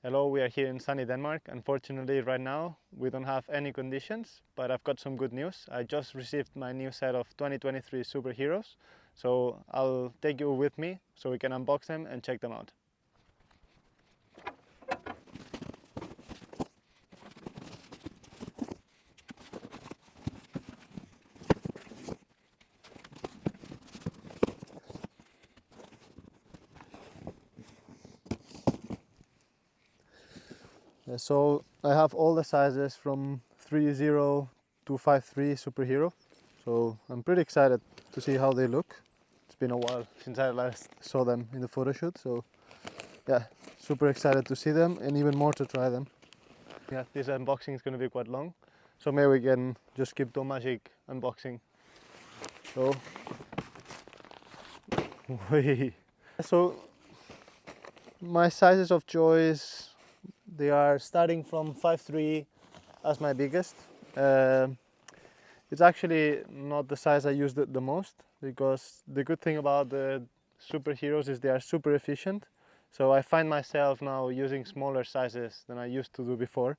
Hello, we are here in sunny Denmark. Unfortunately, right now we don't have any conditions, but I've got some good news. I just received my new set of 2023 superheroes, so I'll take you with me so we can unbox them and check them out. So I have all the sizes from 3.0 to 5.3 superhero, so I'm pretty excited to see how they look. It's been a while since I last saw them in the photo shoot, so yeah, super excited to see them and even more to try them. Yeah, this unboxing is going to be quite long, so maybe we can just skip the magic unboxing. So, so my sizes of choice, they are starting from 5.3 as my biggest. It's actually not the size I use the most, because the good thing about the superheroes is they are super efficient. So I find myself now using smaller sizes than I used to do before.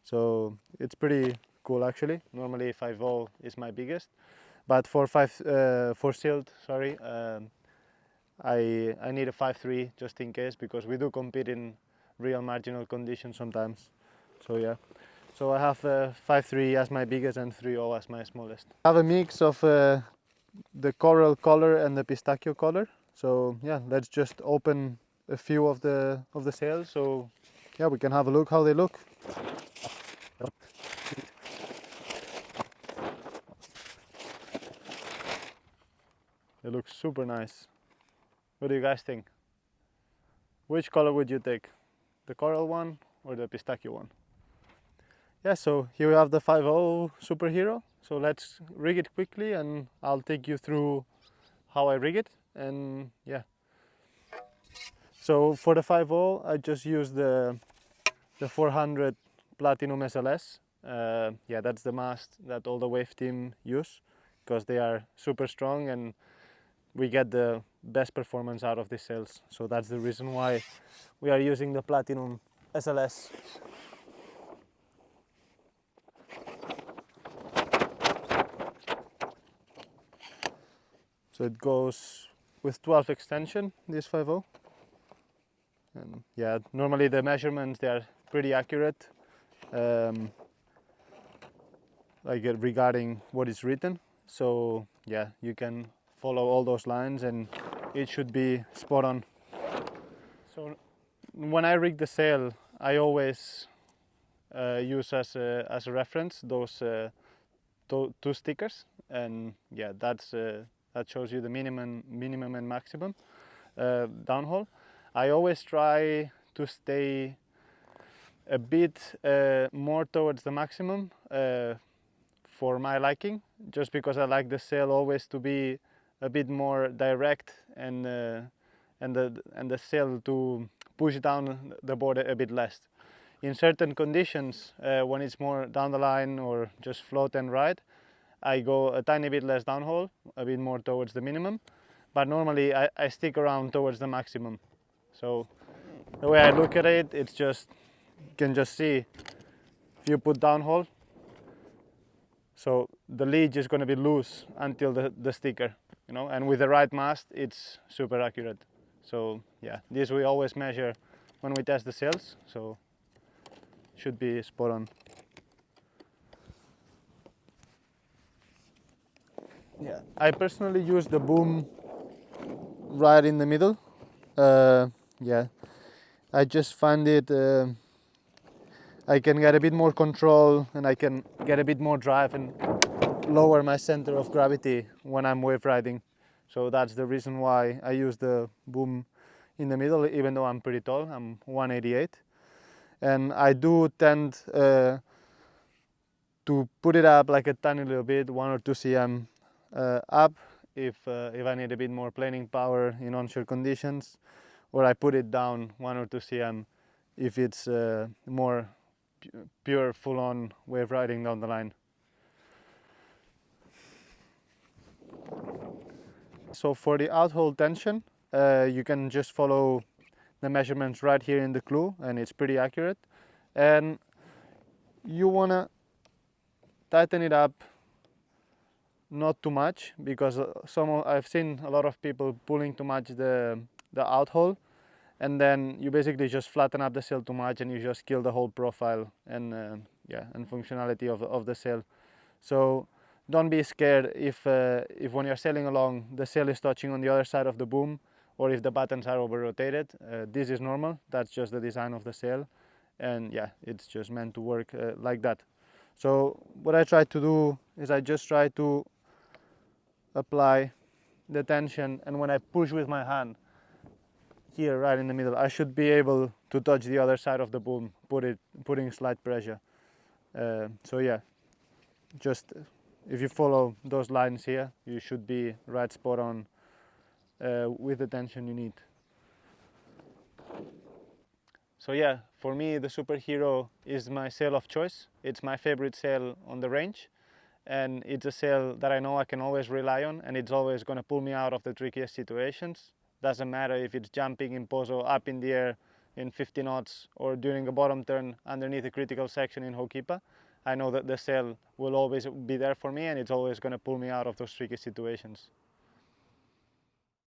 So it's pretty cool actually. Normally 5.0 is my biggest, but for silt, sorry, I need a 5.3 just in case, because we do compete in real marginal conditions sometimes. So yeah. So I have 5.3 as my biggest and 3.0 as my smallest. I have a mix of the coral color and the pistachio color. So yeah, let's just open a few of the sails. So yeah, we can have a look how they look. They look super nice. What do you guys think? Which color would you take? The coral one or the pistachio one? Yeah, so here we have the 5.0 superhero. So let's rig it quickly and I'll take you through how I rig it, and yeah. So for the 5.0 I just use the 400 Platinum SLS. Yeah, that's the mast that all the wave team use, because they are super strong and we get the best performance out of these sails. So that's the reason why we are using the Platinum SLS. So it goes with 12 extension, this 5.0. And yeah, normally the measurements, they are pretty accurate, like regarding what is written. So yeah, you can follow all those lines and it should be spot on. So when I rig the sail, I always use as a reference those two stickers, and yeah, that shows you the minimum and maximum downhaul. I always try to stay a bit more towards the maximum for my liking, just because I like the sail always to be a bit more direct, and the sail to push down the board a bit less. In certain conditions, when it's more down the line or just float and ride, I go a tiny bit less downhaul, a bit more towards the minimum, but normally I stick around towards the maximum. So the way I look at it, it's just, you can just see, if you put downhaul, so the lead is going to be loose until the sticker, you know, and with the right mast, it's super accurate. So yeah, this we always measure when we test the sails, so should be spot on. Yeah, I personally use the boom right in the middle. Yeah, I just find it, I can get a bit more control and I can get a bit more drive and lower my center of gravity when I'm wave riding. So that's the reason why I use the boom in the middle, even though I'm pretty tall. I'm 188, and I do tend to put it up like a tiny little bit, 1 or 2 cm up, if I need a bit more planing power in onshore conditions, or I put it down 1 or 2 cm if it's more pure full-on wave riding down the line. So for the Outhaul tension, you can just follow the measurements right here in the clue, and it's pretty accurate. And you wanna tighten it up, not too much, because I've seen a lot of people pulling too much the Outhaul, and then you basically just flatten up the sail too much and you just kill the whole profile and and functionality of the sail. So don't be scared if when you're sailing along the sail is touching on the other side of the boom, or if the buttons are over rotated. This is normal, that's just the design of the sail, and yeah, it's just meant to work like that. So what I try to do is I just try to apply the tension, and when I push with my hand here right in the middle, I should be able to touch the other side of the boom, putting slight pressure. So yeah, just if you follow those lines here, you should be right spot on with the tension you need. So yeah, for me the Superhero is my sail of choice. It's my favorite sail on the range, and it's a sail that I know I can always rely on, and it's always going to pull me out of the trickiest situations. Doesn't matter if it's jumping in pozo up in the air in 50 knots or during a bottom turn underneath a critical section in Hokipa. I know that the sail will always be there for me, and it's always going to pull me out of those tricky situations.